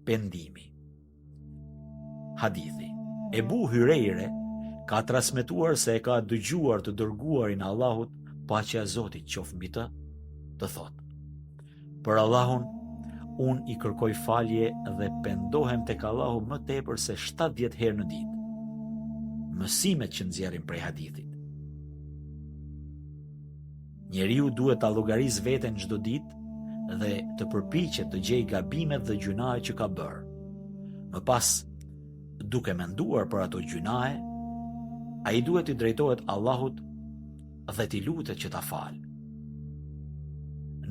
pendimi. Hadithi. Ebu Hyrejre ka transmetuar se e ka dëgjuar të dërguarin Allahut, paqja e Zotit qoftë mbi të thotë: për Allahun, unë i kërkoj falje dhe pendohem tek Allahu më tepër se 70 herë në ditë. Mësimet që nxjerrin prej hadithit. Njeriu duhet ta llogarisë veten çdo ditë dhe të përpiqet të gjejë gabimet dhe gjunahet që ka bërë. Më pas, duke menduar për ato gjunahe, ai duhet i drejtohet Allahut dhe t'i lutet që ta falë.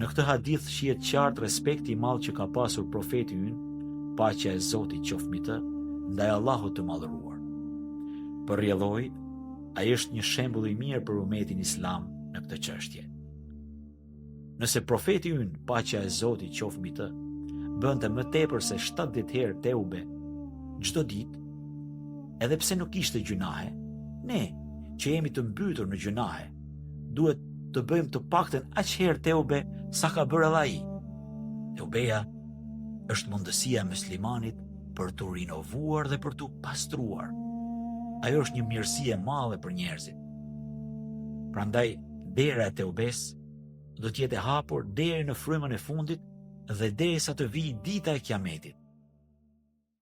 Në këtë hadith shihet qartë respekti i madh që ka pasur profeti ynë, paqja e Zotit qoftë mbi të, ndaj Allahut të madhëruar. Për rrjedhoj, ai është një shembull i mirë për umetin islam në këtë çështje. Nëse profeti ynë, paqja e Zotit qoftë mbi të, bënte më tepër se 70 herë teube çdo ditë, edhe pse nuk ishte gjunahe, ne që jemi të mbytur në gjunahe, duhet të bëjmë të paktën aq herë teube sa ka bërë edhe ai. Teubeja është mundësia e muslimanit për të rinovuar dhe për të pastruar. Ajo është një mirësi e madhe për njerëzit. Prandaj, dera e teubes do të jetë e hapur deri në frymën e fundit dhe derisa të vijë dita e Kiametit.